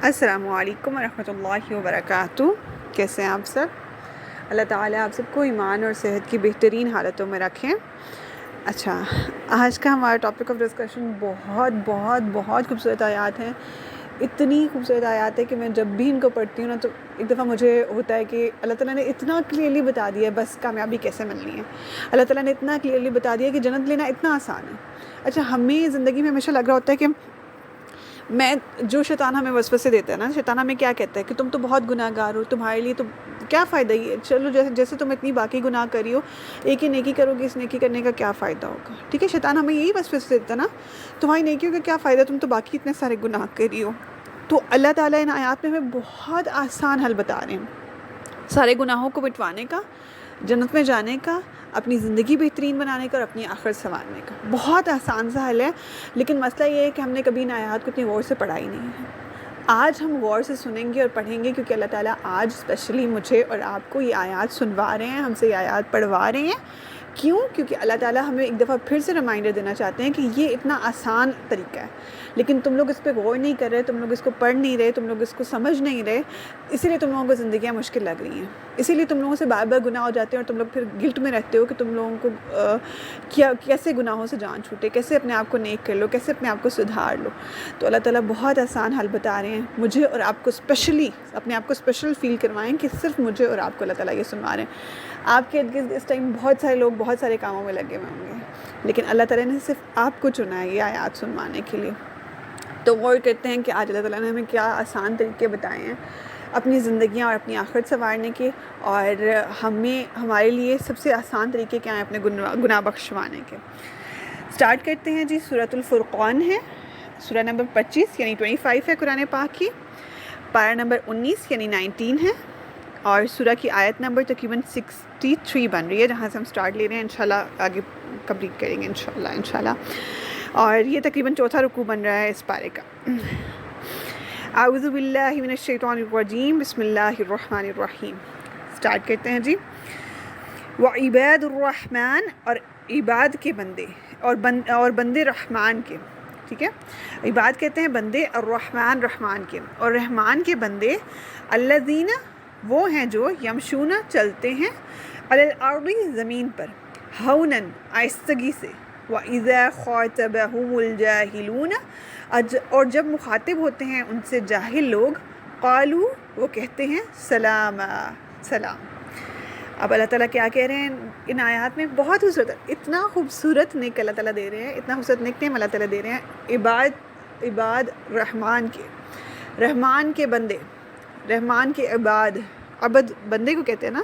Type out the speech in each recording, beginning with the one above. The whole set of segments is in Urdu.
السلام علیکم ورحمۃ اللہ وبرکاتہ۔ کیسے ہیں آپ سب؟ اللہ تعالیٰ آپ سب کو ایمان اور صحت کی بہترین حالتوں میں رکھیں۔ اچھا، آج کا ہمارا ٹاپک آف ڈسکشن بہت بہت بہت خوبصورت آیات ہیں۔ اتنی خوبصورت آیات ہے کہ میں جب بھی ان کو پڑھتی ہوں نا تو ایک دفعہ مجھے ہوتا ہے کہ اللہ تعالیٰ نے اتنا کلیئرلی بتا دیا ہے بس کامیابی کیسے ملنی ہے۔ اللہ تعالیٰ نے اتنا کلیئرلی بتا دیا کہ جنت لینا اتنا آسان ہے۔ اچھا، ہمیں زندگی میں ہمیشہ لگ رہا ہوتا ہے کہ جو شیطان ہمیں وسوسے دیتا ہے نا، شیطان ہمیں کیا کہتا ہے کہ تم تو بہت گناہ گار ہو، تمہارے لیے تو کیا فائدہ ہی ہے، چلو جیسے تم اتنی باقی گناہ کری ہو، ایک ہی نیکی کرو گی، اس نیکی کرنے کا کیا فائدہ ہوگا۔ ٹھیک ہے، شیطان ہمیں یہی وسوسے دیتا ہے نا، تمہاری نیکیوں کا کیا فائدہ، تم تو باقی اتنے سارے گناہ کری ہو۔ تو اللہ تعالیٰ ان آیات میں ہمیں بہت آسان حل بتا رہے ہیں، سارے گناہوں کو مٹوانے کا، جنت میں جانے کا، اپنی زندگی بہترین بنانے کا اور اپنی آخرت سنوارنے کا۔ بہت آسان سا حل ہے، لیکن مسئلہ یہ ہے کہ ہم نے کبھی ان آیات کو اتنی غور سے پڑھا ہی نہیں ہے۔ آج ہم غور سے سنیں گے اور پڑھیں گے، کیونکہ اللہ تعالیٰ آج اسپیشلی مجھے اور آپ کو یہ آیات سنوا رہے ہیں، ہم سے یہ آیات پڑھوا رہے ہیں۔ کیوں؟ کیونکہ اللہ تعالیٰ ہمیں ایک دفعہ پھر سے ریمائنڈر دینا چاہتے ہیں کہ یہ اتنا آسان طریقہ ہے، لیکن تم لوگ اس پہ غور نہیں کر رہے، تم لوگ اس کو پڑھ نہیں رہے، تم لوگ اس کو سمجھ نہیں رہے، اسی لیے تم لوگوں کو زندگیاں مشکل لگ رہی ہیں، اسی لیے تم لوگوں سے بار بار گناہ ہو جاتے ہیں اور تم لوگ پھر گلٹ میں رہتے ہو کہ تم لوگوں کو کیسے گناہوں سے جان چھوٹے، کیسے اپنے آپ کو نیک کر لو، کیسے اپنے آپ کو سدھار لو۔ تو اللہ تعالیٰ بہت آسان حل بتا رہے ہیں مجھے اور آپ کو، اسپیشلی اپنے آپ کو اسپیشل فیل کروائیں کہ صرف مجھے اور آپ کو اللہ تعالیٰ یہ سنوا رہے ہیں۔ آپ کے ارد گرد اس ٹائم بہت سارے لوگ بہت سارے کاموں میں لگے ہوئے ہوں گے، لیکن اللہ تعالیٰ نے صرف آپ کو چنا ہے یہ آیات سنوانے کے لیے۔ تو غور کرتے ہیں کہ آج اللہ تعالیٰ نے ہمیں کیا آسان طریقے بتائے ہیں اپنی زندگیاں اور اپنی آخرت سنوارنے کے، اور ہمارے لیے سب سے آسان طریقے کیا ہیں اپنے گناہ بخشوانے کے۔ سٹارٹ کرتے ہیں جی۔ سورۃ الفرقان ہے، سورہ نمبر 25 یعنی 25 ہے قرآن پاک کی، پارہ نمبر 19 یعنی 19 ہے، اور سورہ کی آیت نمبر تقریباً 63 بن رہی ہے، جہاں سے ہم سٹارٹ لے رہے ہیں، انشاءاللہ آگے کمپلیٹ کریں گے انشاءاللہ۔ اور یہ تقریباً چوتھا رکوع بن رہا ہے اس پارے کا۔ اعوذ باللہ من الشیطان الرجیم، بسم اللہ الرحمن الرحیم۔ سٹارٹ کرتے ہیں جی۔ وعباد الرحمن، اور عباد کے بندے، اور بندے رحمان کے، ٹھیک ہے، عباد کہتے ہیں بندے، الرحمن رحمان کے، اور رحمان کے بندے، الذین وہ ہیں جو یمشون چلتے ہیں، علی الارض زمین پر، ہوناً آہستگی سے، وَإِذَا خَاطَبَهُمُ الْجَاهِلُونَ، اور جب مخاطب ہوتے ہیں ان سے جاہل لوگ، قالوا وہ کہتے ہیں سلاما، سلام۔ اب اللہ تعالیٰ کیا کہہ رہے ہیں ان آیات میں؟ بہت خوبصورت، اتنا خوبصورت نعمت اللہ تعالیٰ دے رہے ہیں، اتنا خوبصورت نعمت اللہ تعالیٰ دے رہے ہیں۔ عباد رحمان کے، رحمان کے بندے، رحمان کے عباد، عبد بندے کو کہتے ہیں نا،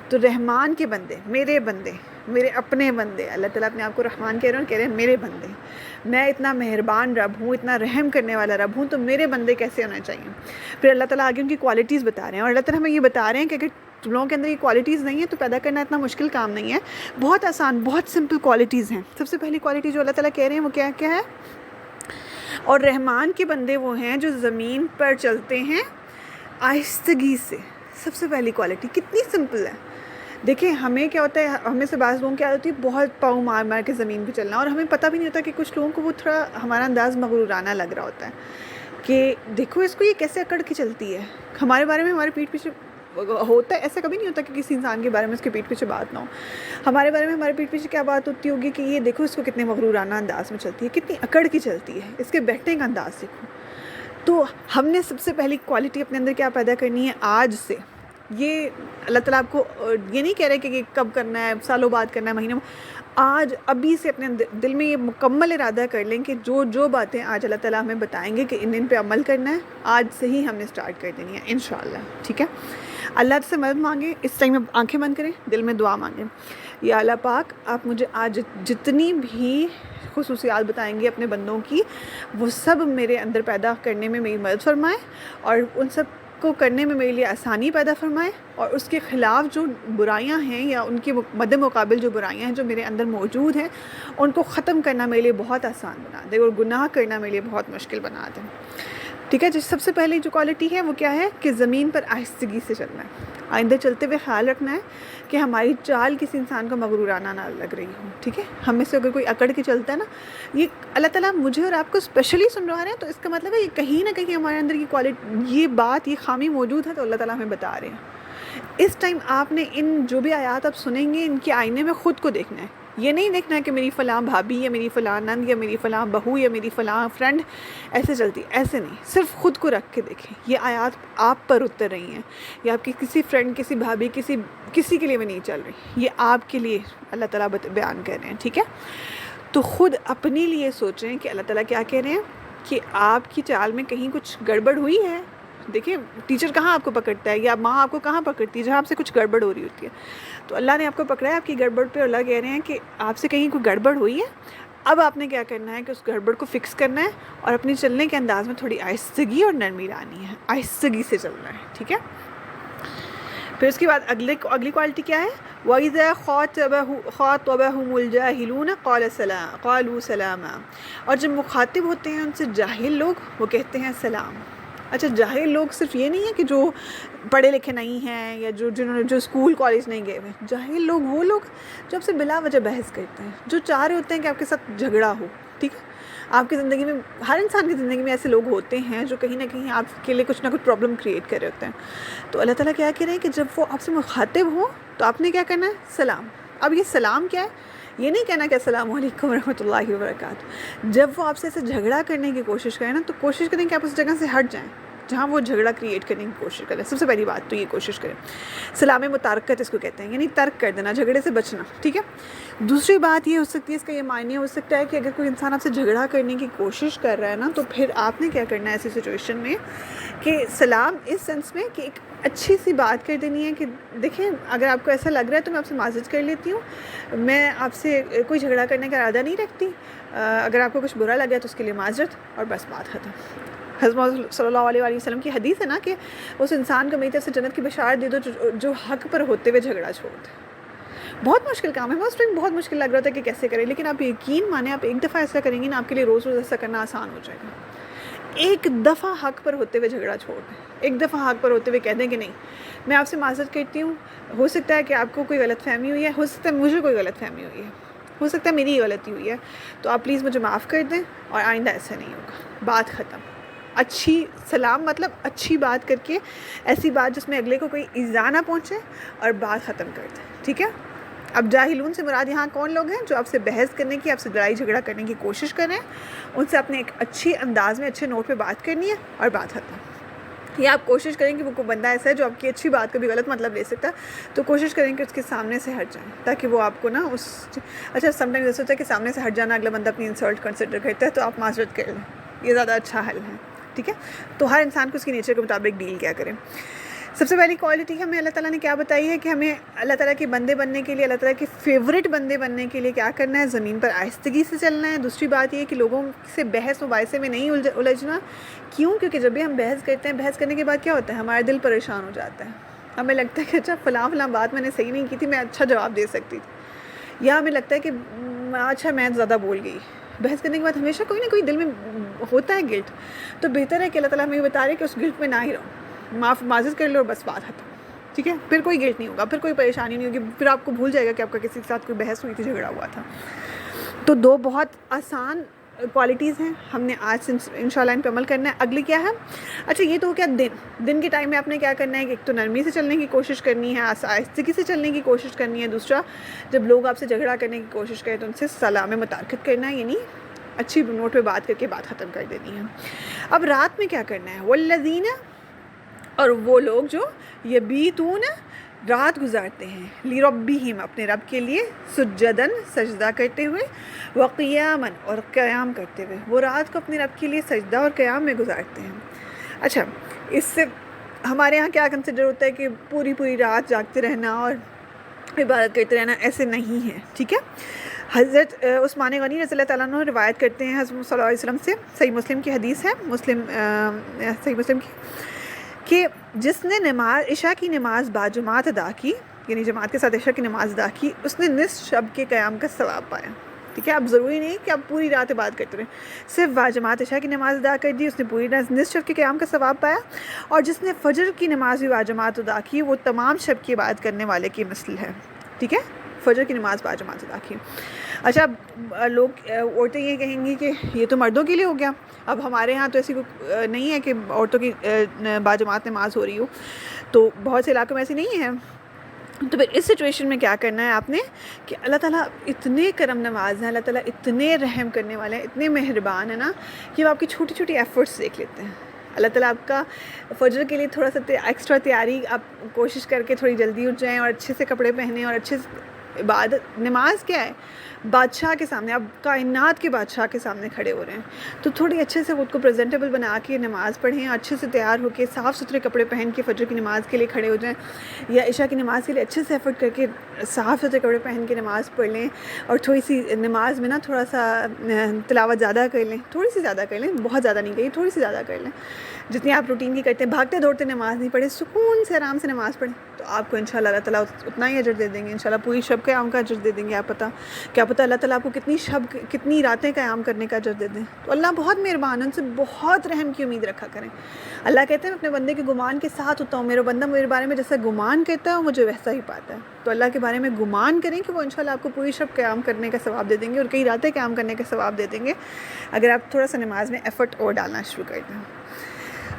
تو رحمان کے بندے، میرے بندے، میرے اپنے بندے، اللہ تعالیٰ اپنے آپ کو رحمان کہہ رہے ہیں میرے بندے، میں اتنا مہربان رب ہوں، اتنا رحم کرنے والا رب ہوں، تو میرے بندے کیسے ہونے چاہیے۔ پھر اللہ تعالیٰ آگے ان کی کوالٹیز بتا رہے ہیں، اور اللہ تعالیٰ ہمیں یہ بتا رہے ہیں کہ اگر تم لوگوں کے اندر یہ کوالٹیز نہیں ہیں تو پیدا کرنا اتنا مشکل کام نہیں ہے، بہت آسان، بہت سمپل کوالٹیز ہیں۔ سب سے پہلی کوالٹی جو اللہ تعالیٰ کہہ رہے ہیں وہ کیا ہے؟ اور رحمان کے بندے وہ ہیں جو زمین پر چلتے ہیں آہستگی سے۔ سب سے پہلی کوالٹی کتنی سمپل ہے۔ دیکھیں ہمیں کیا ہوتا ہے، ہمیں سے بعض لوگوں کی عادت ہوتی ہے بہت پاؤں مار مار کے زمین پہ چلنا، اور ہمیں پتہ بھی نہیں ہوتا کہ کچھ لوگوں کو وہ تھوڑا ہمارا انداز مغرورانہ لگ رہا ہوتا ہے کہ دیکھو اس کو یہ کیسے اکڑ کے چلتی ہے۔ ہمارے بارے میں ہمارے پیٹھ پیچھے ہوتا ہے، ایسا کبھی نہیں ہوتا کہ کسی انسان کے بارے میں اس کے پیٹھ پیچھے بات نہ ہو۔ ہمارے بارے میں ہمارے پیٹھ پیچھے کیا بات ہوتی ہوگی کہ یہ دیکھو اس کو کتنے مغرورانہ انداز میں چلتی ہے، کتنی اکڑ کی چلتی ہے، اس کے بیٹھنے کا انداز دیکھو۔ تو ہم نے سب سے پہلی کوالٹی اپنے اندر کیا پیدا کرنی ہے آج سے۔ یہ اللہ تعالیٰ آپ کو یہ نہیں کہہ رہے کہ یہ کب کرنا ہے، سالوں بعد کرنا ہے، مہینوں، آج ابھی سے اپنے دل میں یہ مکمل ارادہ کر لیں کہ جو باتیں آج اللہ تعالیٰ ہمیں بتائیں گے کہ ان پہ عمل کرنا ہے، آج سے ہی ہم نے سٹارٹ کر دینی ہے انشاءاللہ، ٹھیک ہے۔ اللہ سے مدد مانگیں، اس ٹائم میں آنکھیں بند کریں، دل میں دعا مانگیں، یا اللہ پاک آپ مجھے آج جتنی بھی خصوصیات بتائیں گے اپنے بندوں کی، وہ سب میرے اندر پیدا کرنے میں میری مدد فرمائیں، اور ان سب کو کرنے میں میرے لیے آسانی پیدا فرمائے، اور اس کے خلاف جو برائیاں ہیں یا ان کے مد مقابل جو برائیاں ہیں جو میرے اندر موجود ہیں ان کو ختم کرنا میرے لیے بہت آسان بنا دے، اور گناہ کرنا میرے لیے بہت مشکل بنا دے۔ ٹھیک ہے. سب سے پہلے جو کوالٹی ہے وہ کیا ہے کہ زمین پر آہستگی سے چلنا ہے. آئندہ چلتے ہوئے خیال رکھنا ہے کہ ہماری چال کسی انسان کو مغرورانہ نہ لگ رہی ہو. ٹھیک ہے. ہم میں سے اگر کوئی اکڑ کے چلتا ہے نا, یہ اللہ تعالیٰ مجھے اور آپ کو اسپیشلی سنوا رہے ہیں, تو اس کا مطلب ہے یہ کہیں نہ کہیں ہمارے اندر کی کوالٹی, یہ بات, یہ خامی موجود ہے, تو اللہ تعالیٰ ہمیں بتا رہے ہیں. اس ٹائم آپ نے ان جو بھی آیات آپ سنیں گے, ان کے آئینے میں خود کو دیکھنا ہے. یہ نہیں دیکھنا ہے کہ میری فلاں بھابھی یا میری فلاں نند یا میری فلاں بہو یا میری فلاں فرینڈ ایسے چلتی, ایسے نہیں. صرف خود کو رکھ کے دیکھیں. یہ آیات آپ پر اتر رہی ہیں, یا آپ کی کسی فرینڈ, کسی بھابھی, کسی کے لیے بھی نہیں چل رہی. یہ آپ کے لیے اللہ تعالیٰ بیان کر رہے ہیں. ٹھیک ہے. تو خود اپنے لیے سوچیں کہ اللہ تعالیٰ کیا کہہ رہے ہیں کہ آپ کی چال میں کہیں کچھ گڑبڑ ہوئی ہے. دیکھیں, ٹیچر کہاں آپ کو پکڑتا ہے, یا ماں آپ کو کہاں پکڑتی ہے جہاں آپ سے کچھ گڑبڑ ہو رہی ہوتی ہے. تو اللہ نے آپ کو پکڑا ہے آپ کی گڑبڑ پہ. اللہ کہہ رہے ہیں کہ آپ سے کہیں کوئی گڑبڑ ہوئی ہے, اب آپ نے کیا کرنا ہے کہ اس گڑبڑ کو فکس کرنا ہے, اور اپنی چلنے کے انداز میں تھوڑی آہستگی اور نرمی لانی ہے. آہستگی سے چلنا ہے. ٹھیک ہے. پھر اس کے بعد اگلی کوالٹی کیا ہے؟ وَإِذَا خَاطَبَهُمُ الْجَاهِلُونَ قَالُوا سَلَامًا. اور جب مخاطب ہوتے ہیں ان سے جاہل لوگ, وہ کہتے ہیں سلام. اچھا, جاہل لوگ صرف یہ نہیں ہے کہ جو پڑھے لکھے نہیں ہیں یا جنہوں نے جو اسکول کالج نہیں گئے ہوئے. جاہل لوگ وہ لوگ جو آپ سے بلا وجہ بحث کرتے ہیں, جو چاہ رہے ہوتے ہیں کہ آپ کے ساتھ جھگڑا ہو. ٹھیک ہے. آپ کی زندگی میں, ہر انسان کی زندگی میں ایسے لوگ ہوتے ہیں جو کہیں نہ کہیں آپ کے لیے کچھ نہ کچھ پرابلم کریٹ کر رہے ہوتے ہیں. تو اللہ تعالیٰ کیا کہہ رہے ہیں کہ جب وہ آپ سے مخاطب ہوں تو آپ نے کیا کرنا ہے؟ سلام. اب یہ سلام کیا ہے؟ یہ نہیں کہنا کہ السلام علیکم ورحمۃ اللہ وبرکاتہ. جب وہ آپ سے ایسے جھگڑا کرنے کی کوشش کریں نا, تو کوشش کریں کہ آپ اس جگہ سے ہٹ جائیں جہاں وہ جھگڑا کریٹ کرنے کی کوشش کریں. سب سے پہلی بات تو یہ کوشش کریں. سلام متارکت اس کو کہتے ہیں, یعنی ترک کر دینا, جھگڑے سے بچنا. ٹھیک ہے. دوسری بات یہ ہو سکتی ہے, اس کا یہ معنی ہو سکتا ہے کہ اگر کوئی انسان آپ سے جھگڑا کرنے کی کوشش کر رہا ہے نا, تو پھر آپ نے کیا کرنا ہے ایسی سچویشن میں کہ سلام اس سینس میں کہ ایک اچھی سی بات کر دینی ہے کہ دیکھیں, اگر آپ کو ایسا لگ رہا ہے تو میں آپ سے معذرت کر لیتی ہوں, میں آپ سے کوئی جھگڑا کرنے کا ارادہ نہیں رکھتی, اگر آپ کو کچھ برا لگا تو اس کے لیے معذرت, اور بس بات ختم. حضرت صلی اللہ علیہ وآلہ وسلم کی حدیث ہے نا کہ اس انسان کو میری طرف سے جنت کی بشارت دے دو جو حق پر ہوتے ہوئے جھگڑا چھوڑ دے. بہت مشکل کام ہے, اس ٹائم بہت مشکل لگ رہا تھا کہ کیسے کریں, لیکن آپ یقین مانیں, آپ ایک دفعہ ایسا کریں گے نا, آپ کے لیے روز روز ایسا کرنا آسان ہو جائے گا. ایک دفعہ حق پر ہوتے ہوئے جھگڑا چھوڑ دیں. ایک دفعہ حق پر ہوتے ہوئے کہہ دیں کہ نہیں, میں آپ سے معذرت کرتی ہوں, ہو سکتا ہے کہ آپ کو کوئی غلط فہمی ہوئی ہے, ہو سکتا ہے مجھے کوئی غلط فہمی ہوئی ہے, ہو سکتا ہے میری غلطی ہوئی ہے, تو آپ پلیز مجھے معاف کر دیں, اور آئندہ ایسا نہیں ہوگا. بات ختم. اچھی سلام مطلب اچھی بات کر کے, ایسی بات جس میں اگلے کو کوئی ایذا نہ پہنچے, اور بات ختم کر دیں. ٹھیک ہے. اب جاہلون سے مراد یہاں کون لوگ ہیں؟ جو آپ سے بحث کرنے کی, آپ سے لڑائی جھگڑا کرنے کی کوشش کر رہے ہیں. ان سے اپنے ایک اچھی انداز میں, اچھے نوٹ پہ بات کرنی ہے, اور بات ختم. یا آپ کوشش کریں کہ وہ کوئی بندہ ایسا ہے جو آپ کی اچھی بات کا بھی غلط مطلب لے سکتا ہے, تو کوشش کریں کہ اس کے سامنے سے ہٹ جائیں, تاکہ وہ آپ کو نا اچھا سم ٹائمز ایسا ہوتا ہے کہ سامنے سے ہٹ جانا اگلا بندہ اپنی انسلٹ کنسیڈر کرتا ہے, تو آپ معذرت کر لیں, یہ زیادہ اچھا حل ہے. ٹھیک ہے. تو ہر انسان کو اس کی نیچر کے مطابق ڈیل کیا کریں. سب سے پہلی کوالٹی ہمیں اللہ تعالیٰ نے کیا بتائی ہے کہ ہمیں اللہ تعالیٰ کے بندے بننے کے لیے, اللہ تعالیٰ کے فیوریٹ بندے بننے کے لیے کیا کرنا ہے؟ زمین پر آہستگی سے چلنا ہے. دوسری بات یہ ہے کہ لوگوں سے بحث مباحثے میں نہیں الجھنا. کیوں؟ کیونکہ جب بھی ہم بحث کرتے ہیں, بحث کرنے کے بعد کیا ہوتا ہے؟ ہمارا دل پریشان ہو جاتا ہے. ہمیں لگتا ہے کہ اچھا فلاں بات میں نے صحیح نہیں کی تھی, میں اچھا جواب دے سکتی تھی. یا ہمیں لگتا ہے کہ اچھا میں زیادہ بول گئی. بحث کرنے کے بعد ہمیشہ کوئی نہ کوئی دل میں ہوتا ہے گلٹ. تو بہتر ہے کہ اللہ تعالیٰ ہمیں یہ بتا رہے کہ اس گلٹ میں نہ ہی رہو, معذرت کر لو اور بس بات ختم. ٹھیک ہے. پھر کوئی گلٹ نہیں ہوگا, پھر کوئی پریشانی نہیں ہوگی, پھر آپ کو بھول جائے گا کہ آپ کا کسی کے ساتھ کوئی بحث ہوئی تھی, جھگڑا ہوا تھا. تو دو بہت آسان کوالٹیز ہیں, ہم نے آج انشاءاللہ ان پہ عمل کرنا ہے. اگلی کیا ہے؟ اچھا یہ تو کیا دن کے ٹائم میں آپ نے کیا کرنا ہے کہ ایک تو نرمی سے چلنے کی کوشش کرنی ہے, آہستگی سے چلنے کی کوشش کرنی ہے. دوسرا, جب لوگ آپ سے جھگڑا کرنے کی کوشش کریں تو ان سے سلام متارکت کرنا ہے, یعنی اچھی نوٹ پہ بات کر کے بات ختم کر دینی ہے. اب رات میں کیا کرنا ہے؟ والذین, اور وہ لوگ جو یبیتون, رات گزارتے ہیں, لربہم, اپنے رب کے لیے, سجدن, سجدہ کرتے ہوئے, وقیامن, اور قیام کرتے ہوئے. وہ رات کو اپنے رب کے لیے سجدہ اور قیام میں گزارتے ہیں. اچھا, اس سے ہمارے یہاں کیا کنسیڈر ہوتا ہے کہ پوری رات جاگتے رہنا اور عبادت کرتے رہنا, ایسے نہیں ہے. ٹھیک ہے. حضرت عثمان غنی رضی اللہ تعالیٰ عنہ روایت کرتے ہیں حضرت صلی اللہ علیہ وسلم سے, صحیح مسلم کی حدیث ہے, صحیح مسلم کی, کہ جس نے عشاء کی نماز باجماعت ادا کی, یعنی جماعت کے ساتھ عشاء کی نماز ادا کی, اس نے نصف شب کے قیام کا ثواب پایا. ٹھیک ہے. اب ضروری نہیں کہ آپ پوری رات عبادت کرتے رہیں. صرف باجماعت عشاء کی نماز ادا کر دی، اس نے پوری نصف شب کے قیام کا ثواب پایا. اور جس نے فجر کی نماز بھی باجماعت ادا کی وہ تمام شب کی عبادت کرنے والے کی مثل ہے. ٹھیک ہے، فجر کی نماز باجماعت ادا کی. اچھا، اب لوگ عورتیں یہ کہیں گی کہ یہ تو مردوں کے لیے ہو گیا. اب ہمارے ہاں تو ایسی نہیں ہے کہ عورتوں کی باجماعت نماز ہو رہی ہو، تو بہت سے علاقوں میں ایسی نہیں ہے. تو پھر اس سچویشن میں کیا کرنا ہے آپ نے کہ اللہ تعالیٰ اتنے کرم نواز ہیں، اللہ تعالیٰ اتنے رحم کرنے والے ہیں، اتنے مہربان ہیں نا کہ وہ آپ کی چھوٹی چھوٹی ایفرٹس دیکھ لیتے ہیں. اللہ تعالیٰ آپ کا فجر کے لیے تھوڑا سا ایکسٹرا تیاری، آپ کوشش کر کے تھوڑی جلدی اٹھ جائیں اور اچھے سے کپڑے پہنیں اور اچھے سے عبادت. نماز کیا ہے؟ بادشاہ کے سامنے، آپ کائنات کے بادشاہ کے سامنے کھڑے ہو رہے ہیں، تو تھوڑی اچھے سے خود کو پریزنٹیبل بنا کے نماز پڑھیں، اچھے سے تیار ہو کے صاف ستھرے کپڑے پہن کے فجر کی نماز کے لیے کھڑے ہو جائیں، یا عشاء کی نماز کے لیے اچھے سے ایفرٹ کر کے صاف ستھرے کپڑے پہن کے نماز پڑھ لیں. اور تھوڑی سی نماز میں نا تھوڑا سا تلاوت زیادہ کر لیں، تھوڑی سی زیادہ کر لیں، بہت زیادہ نہیں کہی، تھوڑی سی زیادہ کر لیں. جتنی آپ روٹین کی کرتے ہیں، بھاگتے دوڑتے نماز نہیں پڑھیں، سکون سے آرام سے نماز پڑھیں، تو آپ کو انشاءاللہ اللہ تعالیٰ اتنا ہی اجر دے دیں گے. انشاءاللہ پوری شب قیام کا اجر دے دیں گے. کیا پتہ اللہ تعالیٰ آپ کو کتنی راتیں قیام کرنے کا اجر دے دیں. تو اللہ بہت مہربان ہے، ان سے بہت رحم کی امید رکھا کریں. اللہ کہتے ہیں میں اپنے بندے کے گمان کے ساتھ ہوتا ہوں، میرا بندہ میرے بارے میں جیسا گمان کرتا ہے وہ مجھے ویسا ہی پاتا ہے. تو اللہ کے بارے میں گمان کریں کہ وہ انشاءاللہ آپ کو پوری شب قیام کرنے کا ثواب دے دیں گے اور کئی راتیں قیام کرنے کا ثواب دے دیں گے اگر آپ تھوڑا سا نماز میں ایفرٹ اور ڈالنا شروع کر دیں.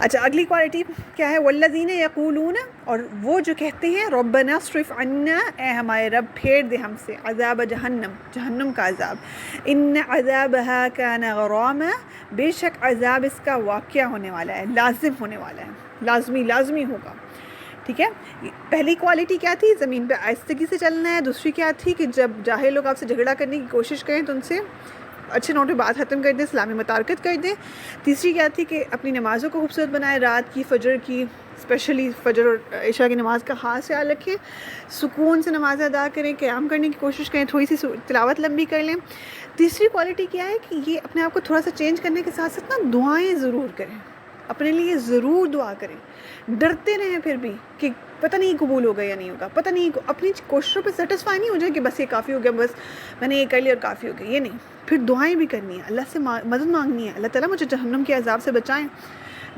اچھا، اگلی کوالٹی کیا ہے؟ والذین یقولون، اور وہ جو کہتے ہیں ربنا اصرف عنا، اے ہمارے رب پھیر دے ہم سے عذاب جہنم کا عذاب، ان عذابها کان غراما، بے شک عذاب اس کا واقعہ ہونے والا ہے، لازم ہونے والا ہے، لازمی ہوگا. ٹھیک ہے. پہلی کوالٹی کیا تھی؟ زمین پہ آہستگی سے چلنا ہے. دوسری کیا تھی؟ کہ جب جاہل لوگ آپ سے جھگڑا کرنے کی کوشش کریں تو ان سے اچھے نوٹ پہ بات ختم کر دیں، اسلامی متارکت کر دیں. تیسری کیا تھی؟ کہ اپنی نمازوں کو خوبصورت بنائیں، رات کی، فجر کی، اسپیشلی فجر اور عشاء کی نماز کا خاص خیال رکھیں، سکون سے نماز ادا کریں، قیام کرنے کی کوشش کریں، تھوڑی سی تلاوت لمبی کر لیں. تیسری کوالٹی کیا ہے؟ کہ یہ اپنے آپ کو تھوڑا سا چینج کرنے کے ساتھ ساتھ نا دعائیں ضرور کریں، اپنے لیے ضرور دعا کریں. ڈرتے رہیں پھر بھی کہ پتہ نہیں قبول ہوگا یا نہیں ہوگا، پتہ نہیں، اپنی کوششوں پہ سیٹسفائی نہیں ہو جائے کہ بس یہ کافی ہو گیا، بس میں نے یہ کر لیا اور کافی ہو گیا. یہ نہیں، پھر دعائیں بھی کرنی ہے، اللہ سے مدد مانگنی ہے. اللہ تعالیٰ مجھے جہنم کے عذاب سے بچائیں.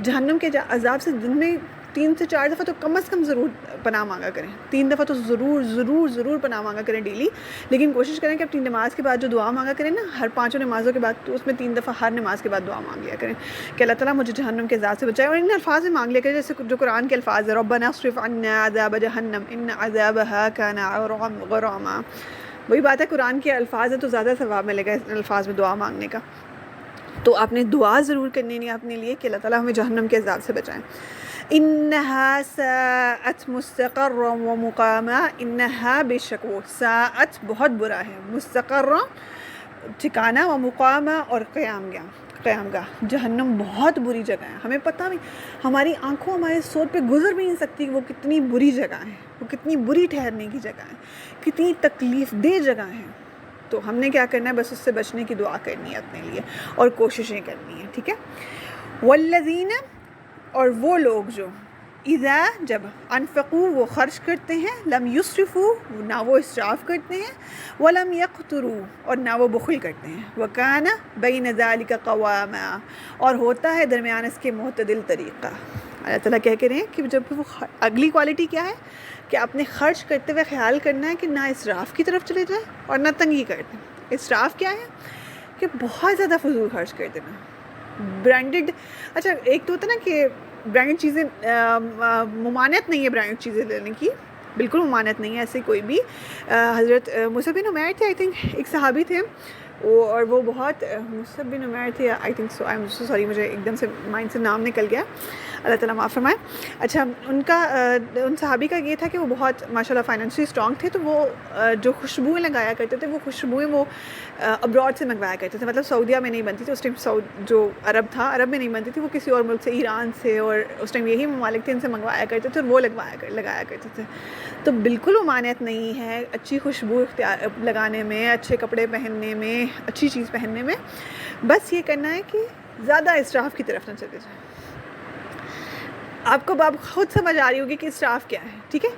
جہنم کے عذاب سے دن میں 3 سے 4 دفعہ تو کم از کم ضرور پناہ مانگا کریں. 3 دفعہ تو ضرور پناہ مانگا کریں ڈیلی. لیکن کوشش کریں کہ اپنی نماز کے بعد جو دعا مانگا کریں نا، ہر 5 نمازوں کے بعد، تو اس میں 3 دفعہ ہر نماز کے بعد دعا مانگ لیا کریں کہ اللہ تعالیٰ مجھے جہنم کے عذاب سے بچائے. اور ان الفاظ میں مانگ لیا کریں جیسے جو قرآن کے الفاظ ہیں، ربنا اصرف عنا عذاب جہنم ان عذابها کان غراما. وہی بات ہے، قرآن کے الفاظ ہیں تو زیادہ ثواب ملے گا ان الفاظ میں دعا مانگنے کا. تو آپ نے دعا ضرور کرنی ہے اپنے لیے کہ اللہ تعالیٰ ہمیں جہنم کے عذاب سے بچائیں. انہا ساءت مستقرا و مقاما، انہا بے شک وہ، ساءت بہت برا ہے، مستقرا ٹھکانہ، و مقاما اور قیام گاہ. جہنم بہت بری جگہ ہے. ہمیں پتہ بھی، ہماری آنکھوں ہمارے سوچ پہ گزر بھی نہیں سکتی کہ وہ کتنی بری جگہ ہے، وہ کتنی بری ٹھہرنے کی جگہ ہے، کتنی تکلیف دہ جگہ ہے. تو ہم نے کیا کرنا ہے؟ بس اس سے بچنے کی دعا کرنی ہے اپنے لیے اور کوششیں کرنی ہیں. ٹھیک ہے. والذین، اور وہ لوگ جو اذا، جب انفقوا، وہ خرچ کرتے ہیں، لم یسرفوا، نہ وہ اسراف کرتے ہیں، ولم یقتروا، اور نہ وہ بخل کرتے ہیں، وکان بین ذلک قواما، اور ہوتا ہے درمیان اس کے معتدل طریقہ. اللہ تعالیٰ کہہ کے رہے ہیں کہ جب وہ اگلی کوالٹی کیا ہے کہ آپ نے خرچ کرتے ہوئے خیال کرنا ہے کہ نہ اسراف کی طرف چلے جائیں اور نہ تنگی کر دیں. اسراف کیا ہے؟ کہ بہت زیادہ فضول خرچ کر دینا. برانڈڈ، اچھا ایک تو ہوتا ہے نا کہ برانڈڈ چیزیں، ممانعت نہیں ہے برانڈڈ چیزیں لینے کی، بالکل ممانعت نہیں ہے ایسے کوئی بھی. حضرت مصعب بن عمیر تھے، آئی تھنک ایک صحابی تھے اور وہ بہت، مصعب بن عمیر تھے I think so, I am so sorry, مجھے ایک دم سے مائنڈ سے نام نکل گیا، اللہ تعالیٰ معاف فرمائے. اچھا، ان صحابی کا یہ تھا کہ وہ بہت ماشاء اللہ فائنینشلی اسٹرانگ تھے. تو وہ جو خوشبوئیں لگایا کرتے تھے، وہ خوشبوئیں وہ ابراڈ سے منگوایا کرتے تھے، مطلب سعودیہ میں نہیں بنتی تھی اس ٹائم. جو عرب تھا، عرب میں نہیں بنتی تھی، وہ کسی اور ملک سے، ایران سے، اور اس ٹائم یہی ممالک تھے، ان سے منگوایا کرتے تھے اور وہ لگایا کرتے تھے. تو بالکل ممانعت نہیں ہے اچھی خوشبو لگانے میں، اچھے کپڑے پہننے میں، اچھی چیز پہننے میں. بس یہ کرنا ہے کہ زیادہ اسراف کی طرف نہ چلے جائیں. آپ کو خود سمجھ آ رہی ہوگی کہ اسراف کیا ہے. ٹھیک ہے.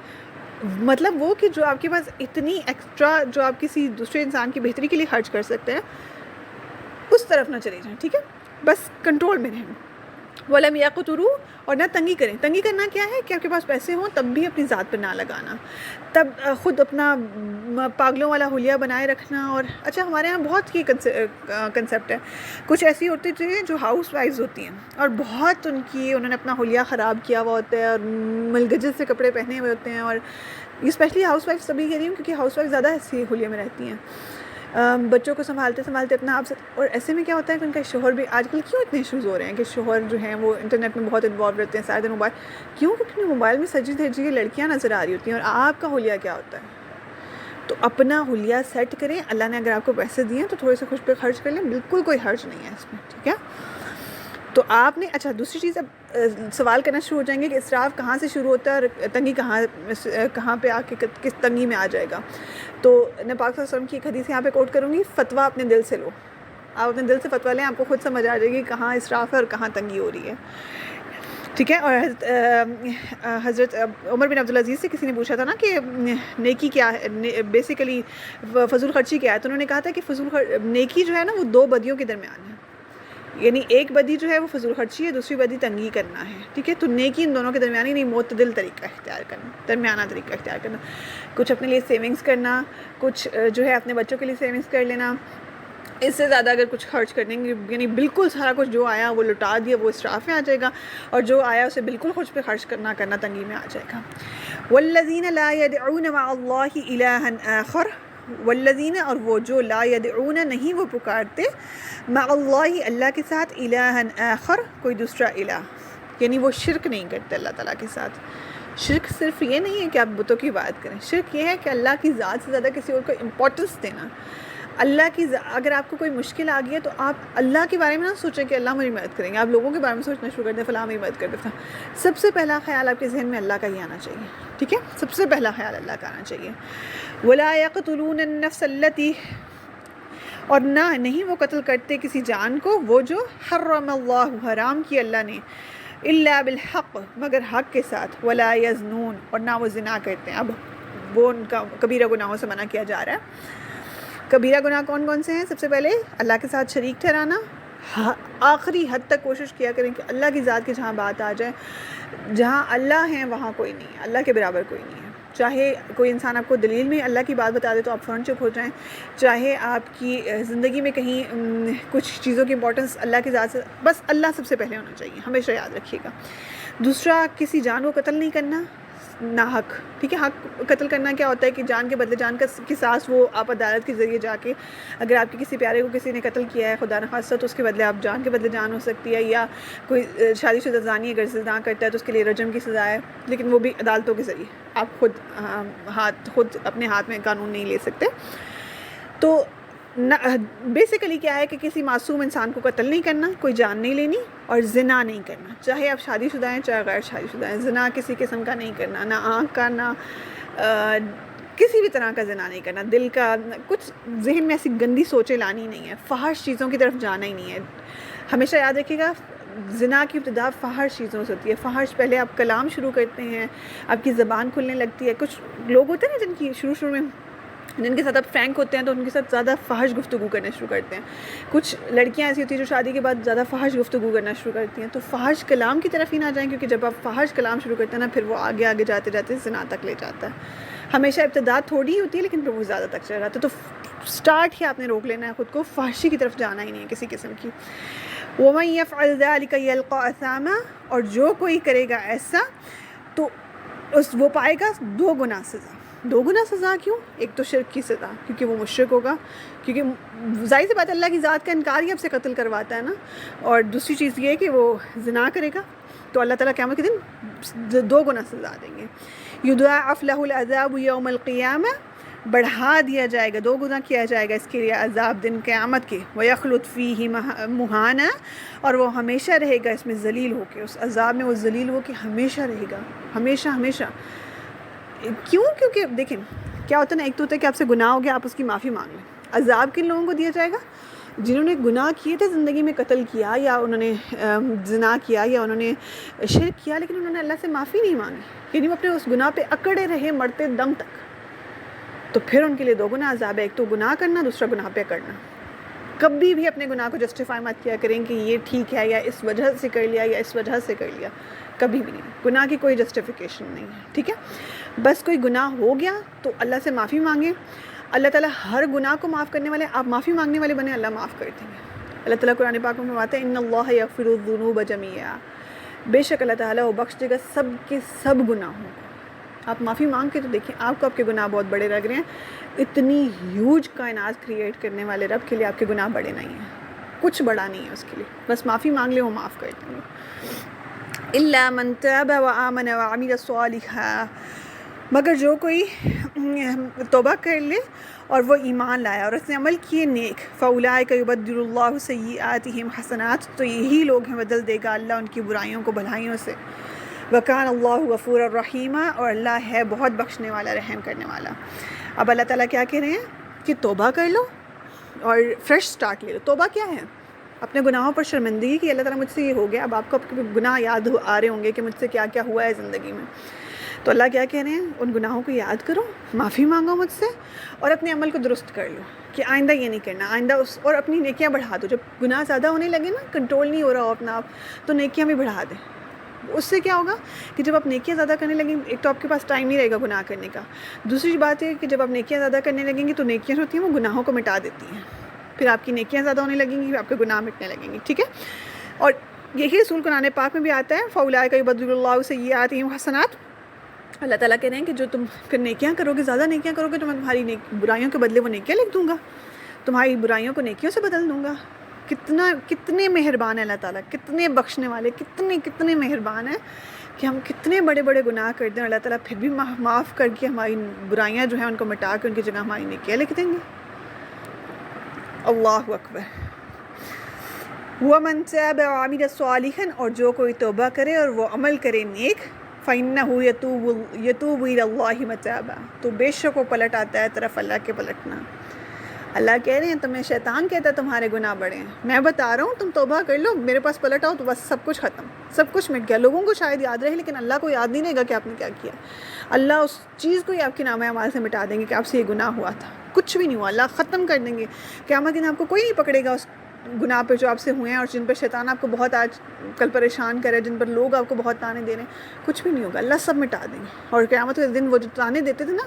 مطلب وہ کہ جو آپ کے پاس اتنی ایکسٹرا جو آپ کسی دوسرے انسان کی بہتری کے لیے خرچ کر سکتے ہیں اس طرف نہ چلے جائیں، ٹھیک ہے، بس کنٹرول میں رہیں. وَلَمْ يَقْتُرُوا، اور نہ تنگی کریں. تنگی کرنا کیا ہے کہ آپ کے پاس پیسے ہوں تب بھی اپنی ذات پر نہ لگانا، تب خود اپنا پاگلوں والا حلیہ بنائے رکھنا. اور اچھا ہمارے یہاں بہت ہی کنسیپٹ ہے، کچھ ایسی عورتیں جو ہاؤس وائفز ہوتی ہیں اور بہت انہوں نے اپنا حلیہ خراب کیا ہوا ہوتا ہے اور ملگجت سے کپڑے پہنے ہوئے ہوتے ہیں. اور اسپیشلی ہاؤس وائف سبھی کہہ رہی ہوں کیونکہ ہاؤس وائف زیادہ ایسی حلیے میں رہتی ہیں، بچوں کو سنبھالتے اپنا آپ سے. اور ایسے میں کیا ہوتا ہے کہ ان کا شوہر بھی آج کل کیوں اتنے ایشوز ہو رہے ہیں کہ شوہر جو ہیں وہ انٹرنیٹ میں بہت انوالو رہتے ہیں سارے دن موبائل. کیوں؟ کیونکہ موبائل میں سجی دھجی کی لڑکیاں نظر آ رہی ہوتی ہیں اور آپ کا حلیہ کیا ہوتا ہے. تو اپنا حلیہ سیٹ کریں. اللہ نے اگر آپ کو پیسے دیے ہیں تو تھوڑے سے خوش پہ خرچ کر لیں، بالکل کوئی حرج نہیں ہے اس میں، ٹھیک ہے. تو آپ نے اچھا دوسری چیز اب سوال کرنا شروع ہو جائیں گے کہ اسراف کہاں سے شروع ہوتا ہے اور تنگی کہاں پہ آ کے کس تنگی میں آ جائے گا. تو میں پاک صلی اللہ علیہ وسلم کی ایک حدیث یہاں پہ کوٹ کروں گی، فتویٰ اپنے دل سے لو. آپ اپنے دل سے فتویٰ لیں، آپ کو خود سمجھ آ جائے گی کہاں اسراف ہے اور کہاں تنگی ہو رہی ہے، ٹھیک ہے. اور حضرت عمر بن عبدالعزیز سے کسی نے پوچھا تھا نا کہ نیکی کیا ہے، بیسیکلی فضول خرچی کیا ہے. تو انہوں نے کہا تھا کہ نیکی جو ہے نا وہ دو بدیوں کے درمیان ہے. یعنی ایک بدی جو ہے وہ فضول خرچی ہے، دوسری بدی تنگی کرنا ہے، ٹھیک ہے. تو نیکی ان دونوں کے درمیان ہی نہیں، معتدل طریقہ اختیار کرنا، درمیانہ طریقہ اختیار کرنا. کچھ اپنے لیے سیونگز کرنا، کچھ جو ہے اپنے بچوں کے لیے سیونگز کر لینا. اس سے زیادہ اگر کچھ خرچ کر دیں گے یعنی بالکل سارا کچھ جو آیا وہ لٹا دیا، وہ اسراف میں آ جائے گا. اور جو آیا اسے بالکل خود پہ خرچ کرنا تنگی میں آ جائے گا. والذین لا يدعون مع اللہ الہا آخر، والذین اور وہ جو لا يدعون نہیں وہ پکارتے، مع اللہ اللہ کے ساتھ، الہا آخر کوئی دوسرا الہ، یعنی وہ شرک نہیں کرتے اللہ تعالیٰ کے ساتھ. شرک صرف یہ نہیں ہے کہ آپ بتوں کی بات کریں، شرک یہ ہے کہ اللہ کی ذات سے زیادہ کسی اور کو امپورٹنس دینا. اللہ کی اگر آپ کو کوئی مشکل آ گئی ہے تو آپ اللہ کے بارے میں نہ سوچیں کہ اللہ میری مدد کریں گے، آپ لوگوں کے بارے میں سوچنا شروع کر دیں فلاں میری مدد کر دیتا. سب سے پہلا خیال آپ کے ذہن میں اللہ کا ہی آنا چاہیے، ٹھیک ہے. سب سے پہلا خیال اللہ کا آنا چاہیے. ولا يقتلون النفس التي، اور نہیں وہ قتل کرتے کسی جان کو وہ جو حرم اللہ حرام کی اللہ نے، الا بالحق مگر حق کے ساتھ، ولا یزنون اور نہ وہ زنا کرتے ہیں. اب وہ ان کا کبیرہ گناہوں سے منع کیا جا رہا ہے. کبیرہ گناہ کون کون سے ہیں؟ سب سے پہلے اللہ کے ساتھ شریک ٹھہرانا. آخری حد تک کوشش کیا کریں کہ اللہ کی ذات کی جہاں بات آ جائے، جہاں اللہ ہیں وہاں کوئی نہیں ہے، اللہ کے برابر کوئی نہیں ہے. چاہے کوئی انسان آپ کو دلیل میں اللہ کی بات بتا دے تو آپ فوراً چپ ہو جائیں. چاہے آپ کی زندگی میں کہیں کچھ چیزوں کی امپورٹنس اللہ کی ذات سے، بس اللہ سب سے پہلے ہونا چاہیے، ہمیشہ یاد رکھیے گا. دوسرا، کسی جان کو قتل نہیں کرنا ناحق، ٹھیک ہے. حق قتل کرنا کیا ہوتا ہے کہ جان کے بدلے جان کا قصاص، وہ آپ عدالت کے ذریعے جا کے اگر آپ کے کسی پیارے کو کسی نے قتل کیا ہے خدا نخواستہ تو اس کے بدلے آپ جان کے بدلے جان ہو سکتی ہے. یا کوئی شادی شدہ زانی اگر زنا کرتا ہے تو اس کے لیے رجم کی سزا ہے، لیکن وہ بھی عدالتوں کے ذریعے، آپ خود اپنے ہاتھ میں قانون نہیں لے سکتے. تو بیسیکلی کیا ہے کہ کسی معصوم انسان کو قتل نہیں کرنا، کوئی جان نہیں لینی، اور زنا نہیں کرنا، چاہے آپ شادی شدہ ہیں چاہے غیر شادی شدہ ہیں. زنا کسی قسم کا نہیں کرنا، نہ آنکھ کا، نہ کسی بھی طرح کا زنا نہیں کرنا. دل کا کچھ ذہن میں ایسی گندی سوچیں لانی نہیں ہے، فحش چیزوں کی طرف جانا ہی نہیں ہے. ہمیشہ یاد رکھیے گا زنا کی ابتدا فحش چیزوں سے ہوتی ہے. فحش پہلے آپ کلام شروع کرتے ہیں، آپ کی زبان کھلنے لگتی ہے. کچھ لوگ ہوتے ہیں نا جن کی شروع میں جن کے ساتھ آپ فرینک ہوتے ہیں تو ان کے ساتھ زیادہ فحش گفتگو کرنا شروع کرتے ہیں. کچھ لڑکیاں ایسی ہوتی ہیں جو شادی کے بعد زیادہ فحش گفتگو کرنا شروع کرتی ہیں. تو فحش کلام کی طرف ہی نہ جائیں، کیونکہ جب آپ فحش کلام شروع کرتے ہیں نا پھر وہ آگے آگے جاتے جاتے زنا تک لے جاتا ہے. ہمیشہ ابتدا تھوڑی ہی ہوتی ہے لیکن پھر وہ زیادہ تک چل جاتا ہے. تو سٹارٹ ہی آپ نے روک لینا ہے خود کو، فحشی کی طرف جانا ہی نہیں ہے کسی قسم کی. وَمَن يَفْعَلْ ذَلِكَ يَلْقَ أَثَامًا، اور جو کوئی کرے گا ایسا تو وہ پائے گا 2 گنا سزا. 2 گنا سزا کیوں؟ ایک تو شرک کی سزا کیونکہ وہ مشرک ہوگا، کیونکہ ظاہر سی بات اللہ کی ذات کا انکار ہی اب سے قتل کرواتا ہے نا. اور دوسری چیز یہ ہے کہ وہ زنا کرے گا تو اللہ تعالیٰ قیامت کے دن 2 گنا سزا دیں گے. یضاعف له العذاب یوم القیامہ، بڑھا دیا جائے گا، 2 گنا کیا جائے گا اس کے لیے عذاب دن قیامت کے. وَيَخْلُدْ فِيهِ مُهَانًا، اور وہ ہمیشہ رہے گا اس میں ذلیل ہو کے، اس عذاب میں وہ ذلیل ہو کے ہمیشہ رہے گا، ہمیشہ ہمیشہ. کیوں؟ کیونکہ دیکھیں کیا ہوتا ہے نا، ایک تو ہوتا ہے کہ آپ سے گناہ ہو گیا آپ اس کی معافی مانگ لیں. عذاب کن لوگوں کو دیا جائے گا؟ جنہوں نے گناہ کیے تھے زندگی میں، قتل کیا یا انہوں نے زنا کیا یا انہوں نے شرک کیا، لیکن انہوں نے اللہ سے معافی نہیں مانگی، یعنی وہ اپنے اس گناہ پہ اکڑے رہے مرتے دم تک، تو پھر ان کے لیے 2 گنا عذاب ہے، ایک تو گناہ کرنا، دوسرا گناہ پہ اکڑنا۔ کبھی بھی اپنے گناہ کو جسٹیفائی مت کیا کریں کہ یہ ٹھیک ہے یا اس وجہ سے کر لیا یا اس وجہ سے کر لیا، کبھی بھی نہیں، گناہ کی کوئی جسٹیفیکیشن نہیں ہے، ٹھیک ہے؟ بس کوئی گناہ ہو گیا تو اللہ سے معافی مانگیں، اللہ تعالیٰ ہر گناہ کو معاف کرنے والے، آپ معافی مانگنے والے بنے، اللہ معاف کر دیں گے۔ اللہ تعالیٰ قرآن پاک میں فرماتے ہیں ان اللہ یغفر الذنوب جمیعا، بے شک اللہ تعالیٰ وہ بخش دے گا سب کے سب گناہوں کو۔ آپ معافی مانگ کے تو دیکھیں، آپ کو آپ کے گناہ بہت بڑے لگ رہے ہیں، اتنی ہیوج کائنات کریٹ کرنے والے رب کے لیے آپ کے گناہ بڑے نہیں ہیں، کچھ بڑا نہیں ہے اس کے لیے، بس معافی مانگ لیں وہ معاف کر دیں گے۔ الا من تاب وآمن وعمل صالحا، مگر جو کوئی توبہ کر لے اور وہ ایمان لایا اور اس نے عمل کیے نیک، فاولئک یبدل اللہ سیئاتہم حسنات، تو یہی لوگ ہیں بدل دے گا اللہ ان کی برائیوں کو بھلائیوں سے، وکان اللہ غفورا رحیما، اور اللہ ہے بہت بخشنے والا رحم کرنے والا۔ اب اللہ تعالیٰ کیا کہہ رہے ہیں کہ توبہ کر لو اور فریش سٹارٹ لے لو۔ توبہ کیا ہے؟ اپنے گناہوں پر شرمندگی کہ اللہ تعالیٰ مجھ سے یہ ہو گیا، اب آپ کو آپ کے گناہ یاد آ رہے ہوں گے کہ مجھ سے کیا کیا ہوا ہے زندگی میں، تو اللہ کیا کہہ رہے ہیں، ان گناہوں کو یاد کرو، معافی مانگو مجھ سے، اور اپنے عمل کو درست کر لو کہ آئندہ یہ نہیں کرنا، آئندہ اور اپنی نیکیاں بڑھا دو۔ جب گناہ زیادہ ہونے لگے نا، کنٹرول نہیں ہو رہا ہو اپنا آپ، تو نیکیاں بھی بڑھا دیں۔ اس سے کیا ہوگا کہ جب آپ نیکیاں زیادہ کرنے لگیں، ایک تو آپ کے پاس ٹائم نہیں رہے گا گناہ کرنے کا، دوسری بات یہ کہ جب آپ نیکیاں زیادہ کرنے لگیں گی تو نیکیاں ہوتی ہیں وہ گناہوں کو مٹا دیتی ہیں، پھر آپ کی نیکیاں زیادہ ہونے لگیں گی، پھر آپ کے گناہ مٹنے لگیں گے، ٹھیک ہے؟ اور یہی رسول قرآن پاک میں بھی آتا ہے فاولئک یبدل اللہ سیئاتہم حسنات، اللہ تعالیٰ کہہ رہے ہیں کہ جو تم پھر نیکیاں کرو گے، زیادہ نیکیاں کرو گے تو میں تمہاری برائیوں کے بدلے وہ نیکیاں لکھ دوں گا، تمہاری برائیوں کو نیکیوں سے بدل دوں گا۔ کتنے مہربان ہے اللہ تعالیٰ، کتنے بخشنے والے، کتنے مہربان ہیں کہ ہم کتنے بڑے بڑے گناہ کر دیں، اللہ تعالیٰ پھر بھی معاف کر کے ہماری برائیاں جو ہیں ان کو مٹا کے ان کی جگہ ہماری نیکیاں لکھ دیں گے۔ اللہ اکبر۔ وَمَن تَابَ وَعَمِلَ صَالِحًا، اور جو کوئی توبہ کرے اور وہ عمل کرے نیک، فَإِنَّهُ يَتُوبُ إِلَى اللَّهِ مَتَابًا، تو بے شک وہ پلٹ آتا ہے طرف اللہ کے پلٹنا۔ اللہ کہہ رہے ہیں تمہیں شیطان کہتا ہے تمہارے گناہ بڑے ہیں، میں بتا رہا ہوں تم توبہ کر لو، میرے پاس پلٹ آؤ تو بس سب کچھ ختم، سب کچھ مٹ گیا۔ لوگوں کو شاید یاد رہے لیکن اللہ کو یاد نہیں رہے گا کہ آپ نے کیا کیا۔ اللہ اس چیز کو ہی آپ کے نامہ اعمال سے مٹا دیں گے کہ آپ سے یہ گناہ ہوا تھا، کچھ بھی نہیں ہوا، اللہ ختم کر دیں گے۔ قیامت کے دن آپ کو کوئی نہیں پکڑے گا اس گناہ پہ جو آپ سے ہوئے ہیں اور جن پر شیطان آپ کو بہت آج کل پریشان کرے، جن پر لوگ آپ کو بہت تانے دے رہے ہیں، کچھ بھی نہیں ہوگا، اللہ سب مٹا دیں گے۔ اور قیامت کے دن وہ جو تانے دیتے تھے نا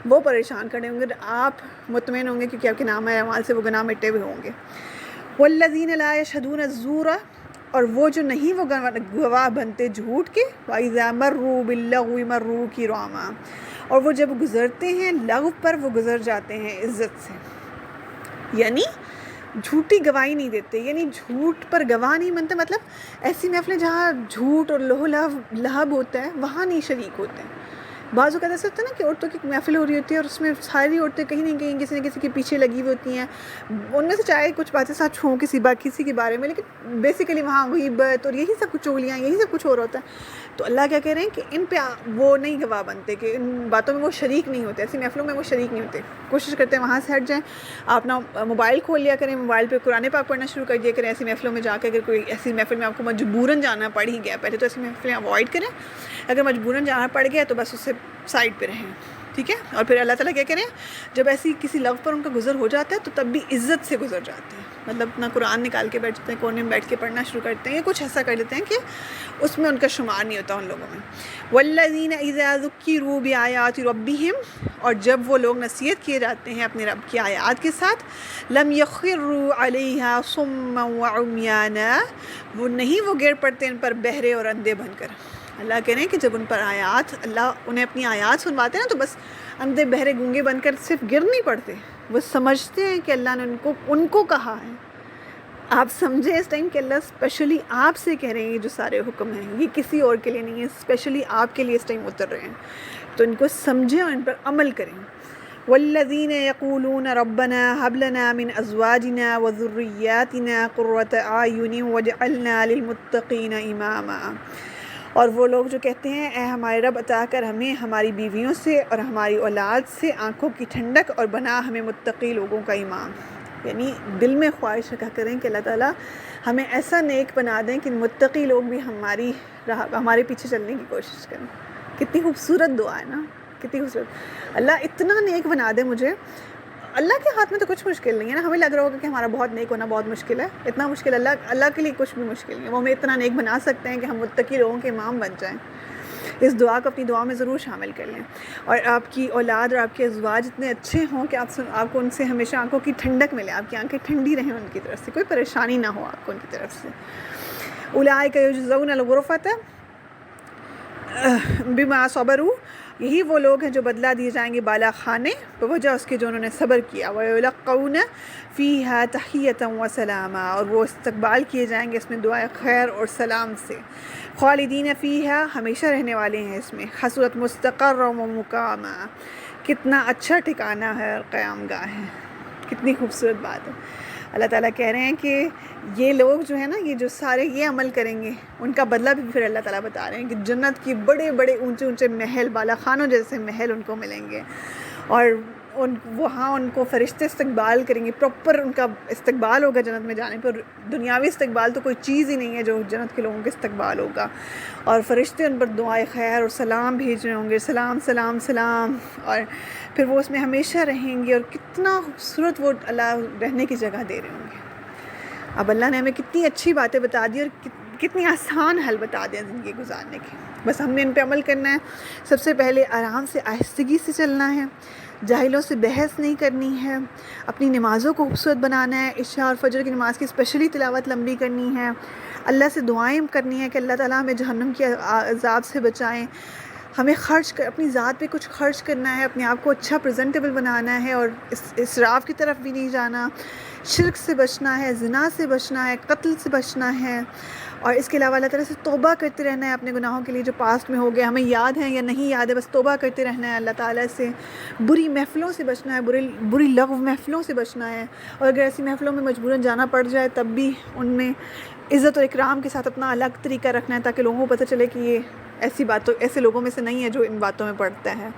وہ پریشان کرنے ہوں گے، آپ مطمئن ہوں گے کیونکہ آپ کے نامہ اعمال سے وہ گناہ مٹے ہوئے ہوں گے۔ والذین لا یشہدون الزور، اور وہ جو نہیں وہ گواہ بنتے جھوٹ کے، وَإِذَا مَرُّوا بِاللَّغْوِ مَرُّوا كِرَامًا، اور وہ جب گزرتے ہیں لغو پر وہ گزر جاتے ہیں عزت سے، یعنی جھوٹی گواہی نہیں دیتے، یعنی جھوٹ پر گواہ نہیں بنتے، مطلب ایسی محفلیں جہاں جھوٹ اور لہو لہب ہوتا ہے وہاں نہیں شریک ہوتے ہیں۔ بعض اوقات ایسا ہوتا ہے نا کہ عورتوں کی محفل ہو رہی ہوتی ہے اور اس میں ساری عورتیں کہیں نہ کہیں کسی نہ کسی کے پیچھے لگی ہوئی ہوتی ہیں، ان میں سے چاہے کچھ باتیں سچ ہوں کسی کے بارے میں، لیکن بیسیکلی وہاں غیبت اور یہی سب کچھ چغلیاں، یہی سب کچھ ہو رہا ہوتا ہے۔ تو اللہ کیا کہہ رہے ہیں کہ ان پہ وہ نہیں گواہ بنتے، کہ ان باتوں میں وہ شریک نہیں ہوتے، ایسی محفلوں میں وہ شریک نہیں ہوتے، کوشش کرتے ہیں وہاں سے ہٹ جائیں۔ آپ اپنا موبائل کھول لیا کریں، موبائل پہ قرآن پاک پڑھنا شروع کر دیا کریں ایسی محفلوں میں جا کے، اگر کوئی ایسی محفل میں آپ کو مجبوراً جانا پڑ ہی گیا، پہلے تو ایسی محفلیں اوائڈ کریں، اگر مجبوراً جانا پڑ گیا تو بس اس سے سائڈ پہ رہیں، ٹھیک ہے؟ اور پھر اللہ تعالیٰ کیا کریں، جب ایسی کسی لفظ پر ان کا گزر ہو جاتا ہے تو تب بھی عزت سے گزر جاتے ہیں، مطلب اپنا قرآن نکال کے بیٹھ جاتے ہیں، کونے میں بیٹھ کے پڑھنا شروع کرتے ہیں، یا کچھ ایسا کر لیتے ہیں کہ اس میں ان کا شمار نہیں ہوتا ان لوگوں میں۔ والذین اذا ذکروا بآیات ربہم، اور جب وہ لوگ نصیحت کیے جاتے ہیں اپنے رب کی آیات کے ساتھ، لم یخروا علیہا صما وعمیانا، وہ نہیں وہ گر پڑتے ان پر بہرے اور اندھے بن کر۔ اللہ کہہ رہے ہیں کہ جب ان پر آیات، اللہ انہیں اپنی آیات سنواتے ہیں نا تو بس اندھے بہرے گونگے بن کر صرف گر نہیں پڑتے، وہ سمجھتے ہیں کہ اللہ نے ان کو کہا ہے۔ آپ سمجھیں اس ٹائم کہ اللہ اسپیشلی آپ سے کہہ رہے ہیں یہ جو سارے حکم ہیں، یہ کسی اور کے لیے نہیں ہے، اسپیشلی آپ کے لیے اس ٹائم اتر رہے ہیں، تو ان کو سمجھیں اور ان پر عمل کریں۔ والذین یقولون ربنا هب لنا من ازواجنا وذریاتنا قرۃ اعین واجعلنا للمتقین اماما، اور وہ لوگ جو کہتے ہیں اے ہمارے رب عطا کر ہمیں ہماری بیویوں سے اور ہماری اولاد سے آنکھوں کی ٹھنڈک اور بنا ہمیں متقی لوگوں کا امام۔ یعنی دل میں خواہش رکھا کریں کہ اللہ تعالیٰ ہمیں ایسا نیک بنا دیں کہ متقی لوگ بھی ہمارے پیچھے چلنے کی کوشش کریں. کتنی خوبصورت دعا ہے نا، کتنی خوبصورت. اللہ اتنا نیک بنا دے مجھے. اللہ کے ہاتھ میں تو کچھ مشکل نہیں ہے نا. ہمیں لگ رہا ہوگا کہ ہمارا بہت نیک ہونا بہت مشکل ہے. اتنا مشکل اللہ کے لیے کچھ بھی مشکل نہیں ہے. وہ ہمیں اتنا نیک بنا سکتے ہیں کہ ہم متقی لوگوں کے امام بن جائیں. اس دعا کو اپنی دعا میں ضرور شامل کر لیں. اور آپ کی اولاد اور آپ کے ازواج اتنے اچھے ہوں کہ آپ کو ان سے ہمیشہ آنکھوں کی ٹھنڈک ملے، آپ کی آنکھیں ٹھنڈی رہیں ان کی طرف سے، کوئی پریشانی نہ ہو آپ کو ان کی طرف سے. اولئک یجزون الغرفۃ بما صبروا، یہی وہ لوگ ہیں جو بدلہ دیے جائیں گے بالا خانے بوجہ اس کے جو انہوں نے صبر کیا. وَيُلَقَّوْنَ فِيهَا تَحِيَّةً وَسَلَامًا، اور وہ استقبال کیے جائیں گے اس میں دعائے خیر اور سلام سے. خالدین فیہا، ہمیشہ رہنے والے ہیں اس میں. حسنت مستقرا ومقاما، کتنا اچھا ٹھکانہ ہے اور قیام گاہ ہے. کتنی خوبصورت بات ہے. اللہ تعالیٰ کہہ رہے ہیں کہ یہ لوگ جو ہیں نا، یہ جو سارے یہ عمل کریں گے ان کا بدلہ بھی پھر اللہ تعالیٰ بتا رہے ہیں کہ جنت کی بڑے بڑے اونچے اونچے محل، بالا خانوں جیسے محل ان کو ملیں گے، اور وہاں ان کو فرشتے استقبال کریں گے. پراپر ان کا استقبال ہوگا جنت میں جانے پر. دنیاوی استقبال تو کوئی چیز ہی نہیں ہے جو جنت کے لوگوں کے استقبال ہوگا. اور فرشتے ان پر دعائے خیر اور سلام بھیج رہے ہوں گے، سلام سلام سلام. اور پھر وہ اس میں ہمیشہ رہیں گے، اور کتنا خوبصورت وہ اللہ رہنے کی جگہ دے رہے ہوں گے. اب اللہ نے ہمیں کتنی اچھی باتیں بتا دی اور کتنی آسان حل بتا دیا زندگی گزارنے کے. بس ہم نے ان پہ عمل کرنا ہے. سب سے پہلے آرام سے، آہستگی سے چلنا ہے، جاہلوں سے بحث نہیں کرنی ہے، اپنی نمازوں کو خوبصورت بنانا ہے. عشاء اور فجر کی نماز کی اسپیشلی تلاوت لمبی کرنی ہے. اللہ سے دعائیں کرنی ہے کہ اللہ تعالیٰ ہمیں جہنم کے عذاب سے بچائیں. ہمیں اپنی ذات پہ کچھ خرچ کرنا ہے، اپنے آپ کو اچھا پریزنٹیبل بنانا ہے، اور اسراف کی طرف بھی نہیں جانا. شرک سے بچنا ہے، زنا سے بچنا ہے، قتل سے بچنا ہے. اور اس کے علاوہ اللہ تعالیٰ سے توبہ کرتے رہنا ہے اپنے گناہوں کے لیے جو پاسٹ میں ہو گیا، ہمیں یاد ہے یا نہیں یاد ہے، بس توبہ کرتے رہنا ہے اللہ تعالیٰ سے. بری محفلوں سے بچنا ہے، بری لغو محفلوں سے بچنا ہے. اور اگر ایسی محفلوں میں مجبوراً جانا پڑ جائے تب بھی ان میں عزت اور اکرام کے ساتھ اپنا الگ طریقہ رکھنا ہے، تاکہ لوگوں کو پتہ چلے کہ یہ ایسے لوگوں میں سے نہیں ہے جو ان باتوں میں پڑتا ہے.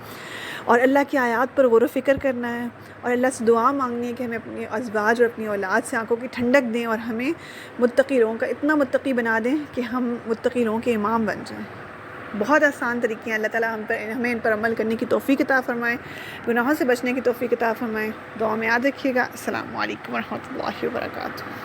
اور اللہ کی آیات پر غور و فکر کرنا ہے، اور اللہ سے دعا مانگنی ہے کہ ہمیں اپنے ازواج اور اپنی اولاد سے آنکھوں کی ٹھنڈک دیں، اور ہمیں متقی لوگوں کا اتنا متقی بنا دیں کہ ہم متقی لوگوں کے امام بن جائیں. بہت آسان طریقے ہیں. اللہ تعالیٰ ہمیں ان پر عمل کرنے کی توفیق عطا فرمائے، گناہوں سے بچنے کی توفیق عطا فرمائے. دعا میں یاد رکھیے گا. السلام علیکم ورحمۃ اللہ وبرکاتہ.